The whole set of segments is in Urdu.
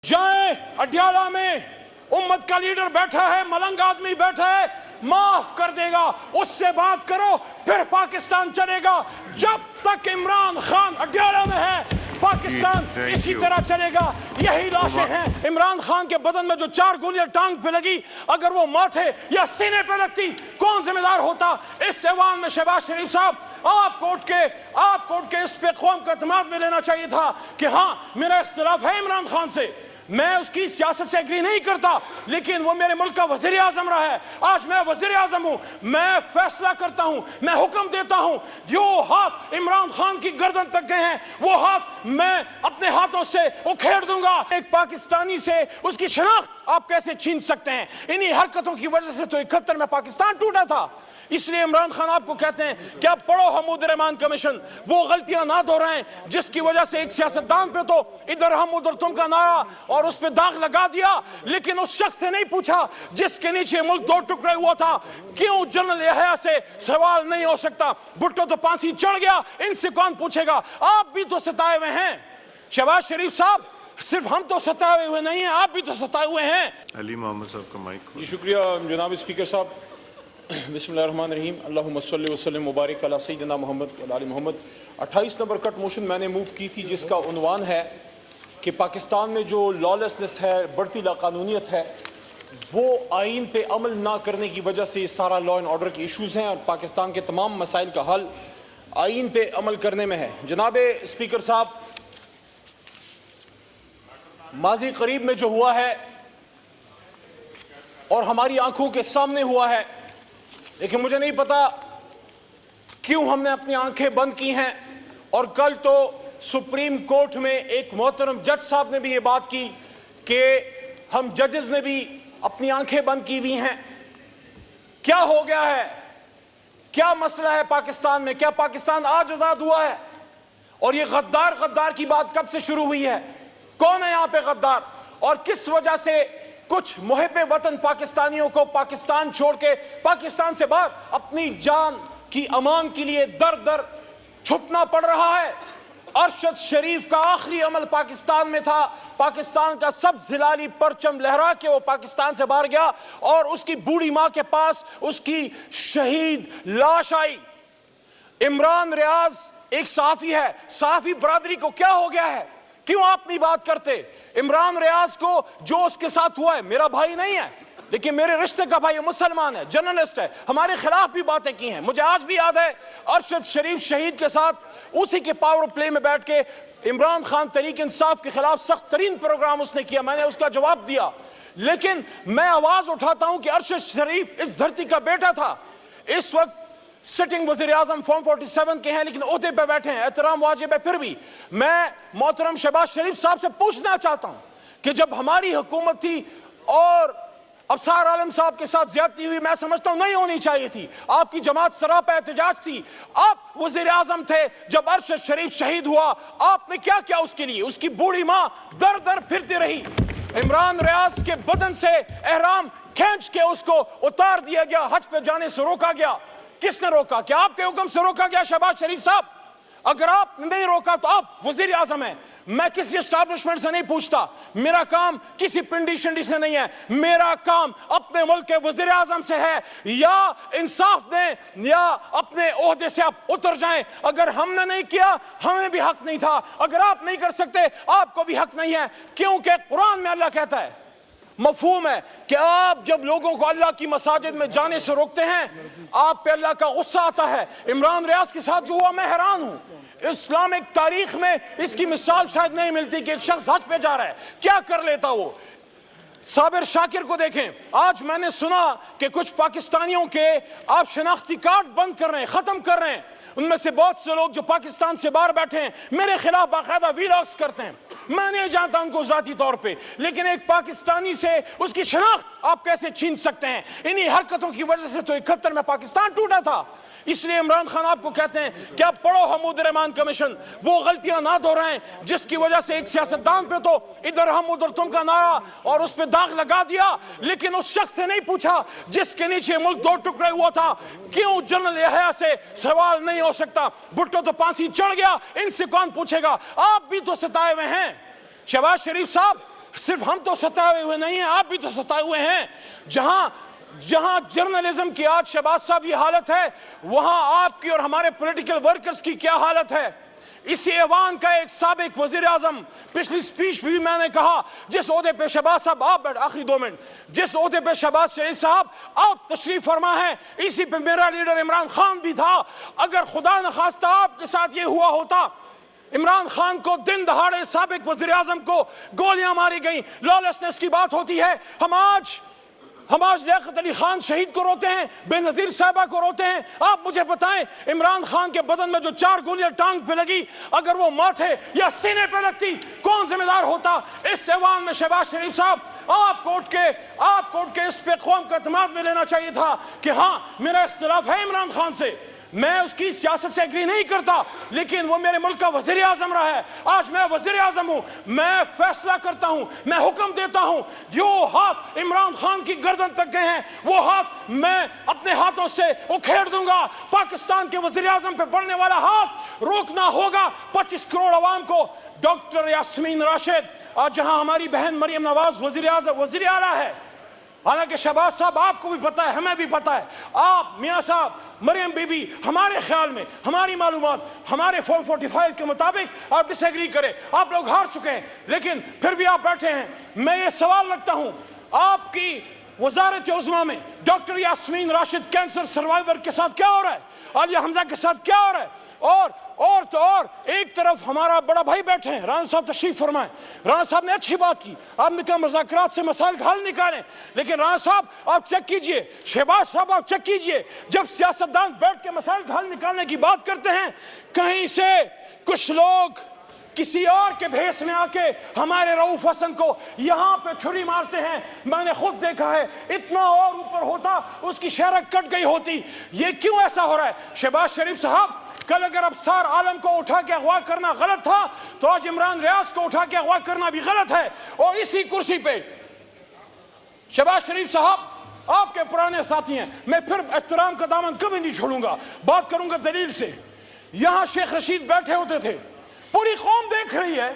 جائیں اڈیالہ میں امت کا لیڈر بیٹھا ہے, ملنگ آدمی بیٹھا ہے, معاف کر دے گا, اس سے بات کرو, پھر پاکستان چلے گا. جب تک عمران خان اڈیالہ میں ہے پاکستان اسی طرح چلے گا. یہی لاشیں ہیں. عمران خان کے بدن میں جو 4 گولیاں ٹانگ پہ لگی, اگر وہ ماتھے یا سینے پہ لگتی کون ذمہ دار ہوتا؟ اس ایوان میں شہباز شریف صاحب آپ کو اٹھ کے اس پہ قوم کا اعتماد میں لینا چاہیے تھا کہ ہاں میرا اختلاف ہے عمران خان سے, میں اس کی سیاست سے ایگری نہیں کرتا, لیکن وہ میرے ملک کا وزیر اعظم رہا ہے. آج میں وزیر اعظم ہوں, میں فیصلہ کرتا ہوں, میں حکم دیتا ہوں. جو ہاتھ عمران خان کی گردن تک گئے ہیں وہ ہاتھ میں اپنے ہاتھوں سے اکھیڑ دوں گا. ایک پاکستانی سے اس کی شناخت آپ کیسے چھین سکتے ہیں؟ انہی حرکتوں کی وجہ سے تو 71 میں پاکستان ٹوٹا تھا. اس لیے عمران خان آپ کو کہتے ہیں کہ آپ پڑھو حمود الرحمان کمیشن, وہ غلطیاں نہ دہرائیں جس کی وجہ سے ایک سیاستدان پہ تو ادھر ہم ادھر تم کا نعرہ اور اس پہ داغ لگا دیا, لیکن اس شخص سے نہیں پوچھا جس کے نیچے ملک 2 ٹکڑے ہوا تھا. کیوں جنرل یحییٰ سے سوال نہیں ہو سکتا؟ بھٹو تو پھانسی چڑھ گیا, ان سے کون پوچھے گا؟ آپ بھی تو ستائے ہوئے ہیں. شہباز شریف صاحب, صرف ہم تو ستائے ہوئے نہیں ہیں, آپ بھی تو ستائے ہوئے ہیں. علی محمد صاحب کا مائک. جی شکریہ جناب اسپیکر صاحب. بسم اللہ الرحمن الرحیم. اللہم صلی وسلم مبارک علی سیدنا محمد و آل محمد. 28 نمبر کٹ موشن میں نے موو کی تھی جس کا عنوان ہے کہ پاکستان میں جو لالیسنس ہے, بڑھتی لاقانونیت ہے, وہ آئین پہ عمل نہ کرنے کی وجہ سے اس سارا لا اینڈ آرڈر کے ایشوز ہیں, اور پاکستان کے تمام مسائل کا حل آئین پہ عمل کرنے میں ہے. جناب اسپیکر صاحب, ماضی قریب میں جو ہوا ہے اور ہماری آنکھوں کے سامنے ہوا ہے, لیکن مجھے نہیں پتا کیوں ہم نے اپنی آنکھیں بند کی ہیں. اور کل تو سپریم کورٹ میں ایک محترم جج صاحب نے بھی یہ بات کی کہ ہم ججز نے بھی اپنی آنکھیں بند کی ہوئی ہیں. کیا ہو گیا ہے؟ کیا مسئلہ ہے پاکستان میں؟ کیا پاکستان آج آزاد ہوا ہے؟ اور یہ غدار کی بات کب سے شروع ہوئی ہے؟ کون ہے یہاں پہ غدار؟ اور کس وجہ سے کچھ محب وطن پاکستانیوں کو پاکستان چھوڑ کے پاکستان سے باہر اپنی جان کی امان کے لیے در چھپنا پڑ رہا ہے؟ ارشد شریف کا آخری عمل پاکستان میں تھا. پاکستان کا سب زلالی پرچم لہرا کے وہ پاکستان سے باہر گیا, اور اس کی بوڑھی ماں کے پاس اس کی شہید لاش آئی. عمران ریاض ایک صحافی ہے. صحافی برادری کو کیا ہو گیا ہے؟ کیوں آپ نہیں بات کرتے؟ عمران ریاض کو جو اس کے ساتھ ہوا ہے, میرا بھائی نہیں ہے لیکن میرے رشتے کا بھائی ہے, مسلمان ہے, جرنلسٹ ہے, ہمارے خلاف بھی باتیں کی ہیں. مجھے آج بھی یاد ہے ارشد شریف شہید کے ساتھ اسی کے پاور پلے میں بیٹھ کے عمران خان تحریک انصاف کے خلاف سخت ترین پروگرام اس نے کیا, میں نے اس کا جواب دیا. لیکن میں آواز اٹھاتا ہوں کہ ارشد شریف اس دھرتی کا بیٹا تھا. اس وقت سٹنگ وزیر اعظم فارم 47 کے ہیں لیکن عہدے پہ بیٹھے ہیں, احترام واجب ہے. پھر بھی میں محترم شہباز شریف صاحب سے پوچھنا چاہتا ہوں کہ جب ہماری حکومت تھی اور ابصار عالم صاحب کے ساتھ زیادتی ہوئی, میں سمجھتا ہوں نہیں ہونی چاہیے تھی, آپ کی جماعت سراپا احتجاج تھی, آپ وزیر اعظم تھے جب ارشد شریف شہید ہوا, آپ نے کیا کیا اس کے لیے؟ اس کی بوڑھی ماں در پھرتی رہی. عمران ریاض کے بدن سے احرام کھینچ کے اس کو اتار دیا گیا, حج پہ جانے سے روکا گیا. کس نے روکا؟ کیا آپ کے حکم سے روکا گیا شہباز شریف صاحب؟ اگر آپ نے نہیں روکا تو آپ وزیر اعظم ہیں. میں کسی اسٹیبلشمنٹ سے نہیں پوچھتا, میرا کام کسی پنڈی شنڈی سے نہیں ہے, میرا کام اپنے ملک کے وزیر اعظم سے ہے. یا انصاف دیں یا اپنے عہدے سے آپ اتر جائیں. اگر ہم نے نہیں کیا ہمیں بھی حق نہیں تھا, اگر آپ نہیں کر سکتے آپ کو بھی حق نہیں ہے, کیونکہ قرآن میں اللہ کہتا ہے, مفہوم ہے کہ آپ جب لوگوں کو اللہ کی مساجد میں جانے سے روکتے ہیں آپ پہ اللہ کا غصہ آتا ہے. عمران ریاض کے ساتھ جو ہوا, میں حیران ہوں. اسلامک تاریخ میں اس کی مثال شاید نہیں ملتی کہ ایک شخص حج پہ جا رہا ہے, کیا کر لیتا وہ. صابر شاکر کو دیکھیں, آج میں نے سنا کہ کچھ پاکستانیوں کے آپ شناختی کارڈ بند کر رہے ہیں, ختم کر رہے ہیں. ان میں سے بہت سے لوگ جو پاکستان سے باہر بیٹھے ہیں میرے خلاف باقاعدہ ویلاگز کرتے ہیں. میں نہیں جانتا ان کو ذاتی طور پہ, لیکن ایک پاکستانی سے اس کی شناخت آپ کیسے چھین سکتے ہیں؟ انہی حرکتوں کی وجہ سے تو 71 میں پاکستان ٹوٹا تھا. اس لیے عمران خان آپ کو کہتے ہیں کہ آپ پڑھو حمود الرحمان کمیشن, وہ غلطیاں نہ دہرائیں جس کی وجہ سے ایک سیاستدان پہ تو ادھر ہم ادھر تم کا نعرہ اور اس پہ داغ لگا دیا, لیکن اس شخص سے نہیں پوچھا جس کے نیچے ملک 2 ٹکڑے ہوا تھا. کیوں جنرل یحییٰ سے سوال نہیں ہو سکتا؟ بھٹو تو پھانسی چڑھ گیا, ان سے کون پوچھے گا؟ آپ بھی تو ستائے ہوئے ہیں. شہباز شریف صاحب, صرف ہم تو ستائے ہوئے نہیں ہیں، آپ بھی تو ستائے ہوئے ہیں. جہاں جرنلزم کی آج شہباز صاحب یہ حالت ہے، وہاں آپ کی اور ہمارے پولیٹیکل ورکرز کی کیا حالت ہے. اسی ایوان کا ایک سابق وزیر اعظم، پچھلی سپیچ بھی میں نے کہا، جس عہدے پہ شہباز صاحب آپ بیٹھ آخری 2 منٹ، جس عہدے پہ شہباز شریف صاحب آپ تشریف فرما ہے، اسی پہ میرا لیڈر عمران خان بھی تھا. اگر خدا نخواستہ آپ کے ساتھ یہ ہوا ہوتا، عمران خان کو دن دہاڑے سابق وزیر اعظم کو گولیاں ماری گئیں، لالسنس کی بات ہوتی ہے. ہم آج لیاقت علی خان شہید کو روتے ہیں، بے نظیر صاحبہ کو روتے ہیں. آپ مجھے بتائیں عمران خان کے بدن میں جو 4 گولیاں ٹانگ پہ لگی، اگر وہ ماتھے یا سینے پہ لگتی کون ذمہ دار ہوتا؟ اس ایوان میں شہباز شریف صاحب آپ کوٹ کے اس پہ قوم کا اعتماد میں لینا چاہیے تھا کہ ہاں میرا اختلاف ہے عمران خان سے، میں اس کی سیاست سے ایگری نہیں کرتا، لیکن وہ میرے ملک کا وزیر اعظم رہا ہے. آج میں وزیر اعظم ہوں، میں فیصلہ کرتا ہوں، میں حکم دیتا ہوں. جو ہاتھ عمران خان کی گردن تک گئے ہیں وہ ہاتھ میں اپنے ہاتھوں سے اکھیڑ دوں گا. پاکستان کے وزیر اعظم پہ پڑنے والا ہاتھ روکنا ہوگا. 25 کروڑ عوام کو ڈاکٹر یاسمین راشد، اور جہاں ہماری بہن مریم نواز وزیر اعلیٰ ہے، حالانکہ شہباز صاحب آپ کو بھی پتا ہے، ہمیں بھی پتا ہے، آپ میاں صاحب مریم بی بی، ہمارے خیال میں ہماری معلومات ہمارے 445 کے مطابق آپ ڈس ایگری کریں، آپ لوگ ہار چکے ہیں لیکن پھر بھی آپ بیٹھے ہیں. میں یہ سوال رکھتا ہوں، آپ کی وزارت عظمیٰ میں doctor Yasmin Rashid cancer survivor کے ساتھ کیا ہو رہا ہے؟ عالیہ حمزہ کے ساتھ کیا ہو رہا ہے؟ اور ایک طرف ہمارا بڑا بھائی بیٹھے ہیں، رانا صاحب تشریف فرمائیں. رانا صاحب نے اچھی بات کی، آپ نے کہا مذاکرات سے مسائل کا حل نکالیں، لیکن رانا صاحب آپ چیک کیجئے، شہباز صاحب آپ چیک کیجئے، جب سیاستدان بیٹھ کے مسائل کا حل نکالنے کی بات کرتے ہیں، کہیں سے کچھ لوگ کسی اور کے بھیس میں آ کے ہمارے رؤوف حسن کو یہاں پہ چھری مارتے ہیں. میں نے خود دیکھا ہے، اتنا اور اوپر ہوتا اس کی شہرت کٹ گئی ہوتی. یہ کیوں ایسا ہو رہا ہے؟ شہباز شریف صاحب، کل اگر ابصار عالم کو اٹھا کے اغوا کرنا غلط تھا تو آج عمران ریاض کو اٹھا کے اغوا کرنا بھی غلط ہے. اور اسی کرسی پہ شہباز شریف صاحب آپ کے پرانے ساتھی ہیں، میں پھر احترام کا دامن کبھی نہیں چھوڑوں گا، بات کروں گا دلیل سے. یہاں شیخ رشید بیٹھے ہوتے تھے، پوری قوم دیکھ رہی ہے،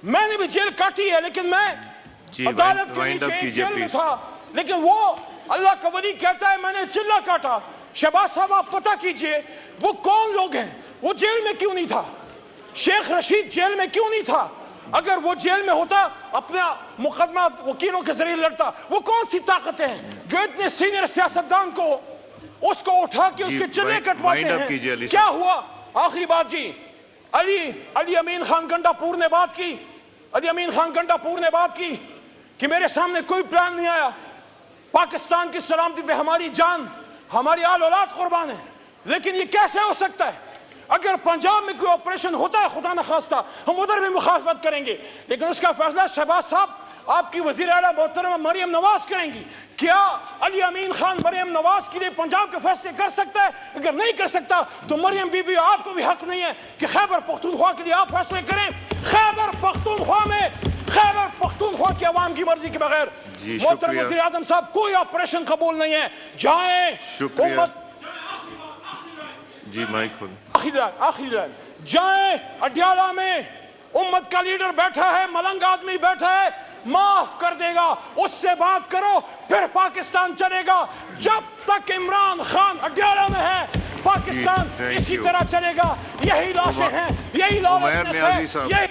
میں نے بھی جیل کاٹی ہے لیکن میں عدالت کے نیچے جیل میں تھا، لیکن وہ اللہ کا ولی کہتا ہے میں نے چلہ کاٹا. شہباز صاحب آپ پتہ کیجئے وہ کون لوگ ہیں، وہ جیل میں کیوں نہیں تھا؟ شیخ رشید جیل میں کیوں نہیں تھا؟ اگر وہ جیل میں ہوتا اپنا مقدمہ وکیلوں کے ذریعے لڑتا. وہ کون سی طاقتیں ہیں جو اتنے سینئر سیاستدان کو اس کو اٹھا کے اس کے چلے کٹواتے ہیں؟ کیا ہوا؟ آخری بات جی، علی امین خان گنڈا پور نے بات کی، علی امین خان گنڈا پور نے بات کی کہ میرے سامنے کوئی پلان نہیں آیا، پاکستان کی سلامتی پہ ہماری جان ہماری آل اولاد قربان ہے. لیکن یہ کیسے ہو سکتا ہے؟ اگر پنجاب میں کوئی آپریشن ہوتا ہے خدا نخواستہ ہم ادھر بھی مخالفت کریں گے، لیکن اس کا فیصلہ شہباز صاحب آپ کی وزیر اعلیٰ محترمہ مریم نواز کریں گی. کیا علی امین خان مریم نواز کے لیے پنجاب کے فیصلے کر سکتا ہے؟ اگر نہیں کر سکتا تو مریم بی بی آپ کو بھی حق نہیں ہے کہ خیبر پختونخوا کے لیے آپ فیصلے کریں. خیبر پختونخوا کی عوام کی مرضی کے بغیر محترم وزیر اعظم صاحب کوئی آپریشن قبول نہیں ہے. جائیں امت آخری لائن جائیں اڈیالہ میں امت کا لیڈر بیٹھا ہے، ملنگ آدمی بیٹھا ہے، معاف کر دے گا، اس سے بات کرو پھر پاکستان چلے گا. جب تک عمران خان اڈیالہ میں ہے پاکستان اسی طرح چلے گا. یہی لاشیں ہیں، یہی لالچ ہے، یہی